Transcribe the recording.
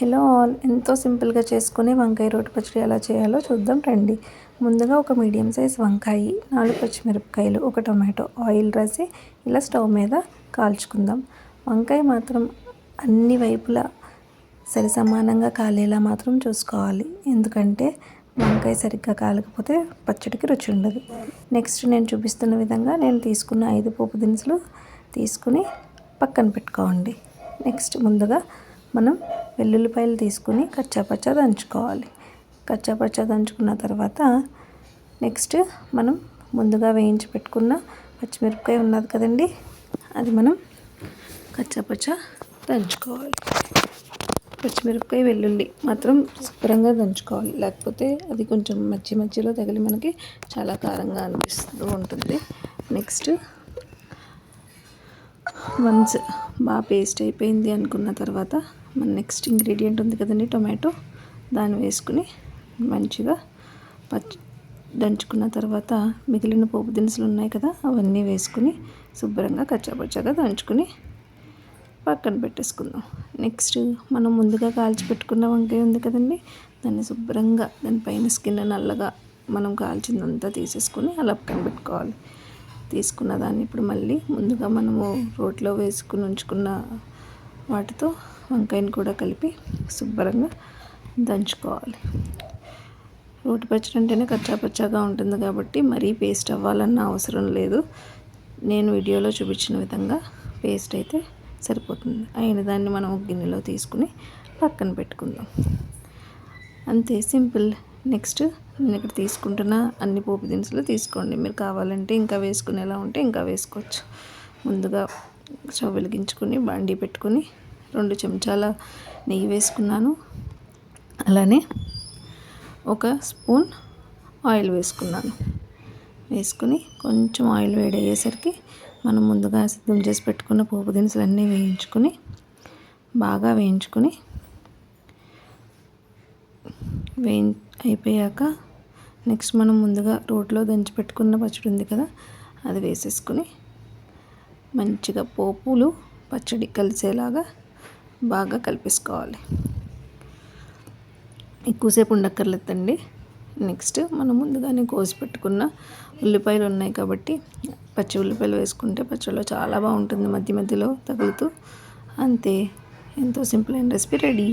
Hello all, ఎంతో సింపుల్గా చేసుకునే వంకాయ రోటి పచ్చడి ఎలా చేయాలో చూద్దాం రండి. ముందుగా ఒక మీడియం సైజ్ వంకాయ, 4 పచ్చిమిరపకాయలు, ఒక టొమాటో ఆయిల్ రాసి ఇలా స్టవ్ మీద కాల్చుకుందాం. వంకాయ మాత్రం అన్ని వైపులా సరి సమానంగా కాలేలా మాత్రం చూసుకోవాలి, ఎందుకంటే వంకాయ సరిగ్గా కాలకపోతే పచ్చడికి రుచి ఉండదు. నెక్స్ట్ నేను చూపిస్తున్న విధంగా నేను తీసుకున్న 5 పోపు దినుసులు తీసుకుని పక్కన పెట్టుకోండి. నెక్స్ట్ ముందుగా మనం వెల్లుల్లిపాయలు తీసుకుని కచ్చాపచ్చా దంచుకోవాలి. కచ్చాపచ్చా దంచుకున్న తర్వాత నెక్స్ట్ మనం ముందుగా వేయించి పెట్టుకున్న పచ్చిమిరపకాయ ఉన్నది కదండి, అది మనం కచ్చాపచ్చా దంచుకోవాలి. పచ్చిమిరపకాయ వెల్లుల్లి మాత్రం శుభ్రంగా దంచుకోవాలి, లేకపోతే అది కొంచెం మధ్యలో తగిలి మనకి చాలా కారంగా అనిపిస్తూ ఉంటుంది. నెక్స్ట్ వన్స్ బాగా పేస్ట్ అయిపోయింది అనుకున్న తర్వాత మన నెక్స్ట్ ఇంగ్రీడియంట్ ఉంది కదండి, టొమాటో, దాన్ని వేసుకుని మంచిగా దంచుకున్న తర్వాత మిగిలిన పోపు దినుసులు ఉన్నాయి కదా, అవన్నీ వేసుకుని శుభ్రంగా కచ్చాపచ్చాగా దంచుకుని పక్కన పెట్టేసుకుందాం. నెక్స్ట్ మనం ముందుగా కాల్చి పెట్టుకున్న వంకాయ ఉంది కదండి, దాన్ని శుభ్రంగా దానిపైన స్కిన్ నల్లగా మనం కాల్చిందంతా తీసేసుకొని అలా పక్కన పెట్టుకోవాలి. తీసుకున్న దాన్ని ఇప్పుడు మళ్ళీ ముందుగా మనము రోట్లో వేసుకుని ఉంచుకున్న వాటితో వంకాయని కూడా కలిపి శుభ్రంగా దంచుకోవాలి. రోటి పచ్చడి అంటేనే కచ్చాపచ్చాగా ఉంటుంది కాబట్టి మరీ పేస్ట్ అవ్వాలన్న అవసరం లేదు. నేను వీడియోలో చూపించిన విధంగా పేస్ట్ అయితే సరిపోతుంది. అయిన దాన్ని మనం గిన్నెలో తీసుకుని పక్కన పెట్టుకుందాం. అంతే, సింపుల్. నెక్స్ట్ నేను ఇక్కడ తీసుకుంటున్న అన్ని పోపు దినుసులు తీసుకోండి. మీరు కావాలంటే ఇంకా వేసుకునేలా ఉంటే ఇంకా వేసుకోవచ్చు. ముందుగా స్టవ్ వెలిగించుకొని బాండీ పెట్టుకొని 2 చెంచాల నెయ్యి వేసుకున్నాను. అలానే 1 స్పూన్ ఆయిల్ వేసుకున్నాను. వేసుకుని కొంచెం ఆయిల్ వేడయ్యేసరికి మనం ముందుగా సిద్ధం చేసి పెట్టుకున్న పోపు దినుసులు అన్నీ బాగా వేయించుకొని అయిపోయాక నెక్స్ట్ మనం ముందుగా రోట్లో దంచి పెట్టుకున్న పచ్చడి ఉంది కదా, అది వేసేసుకుని మంచిగా పోపులు పచ్చడి కలిసేలాగా బాగా కలిపేసుకోవాలి. ఎక్కువసేపు ఉండక్కర్లేదండి. నెక్స్ట్ మనం ముందుగానే కోసి పెట్టుకున్న ఉల్లిపాయలు ఉన్నాయి కాబట్టి పచ్చి ఉల్లిపాయలు వేసుకుంటే పచ్చడిలో చాలా బాగుంటుంది, మధ్యలో తగులుతూ. అంతే, ఎంతో సింపుల్ అయిన రెసిపీ రెడీ.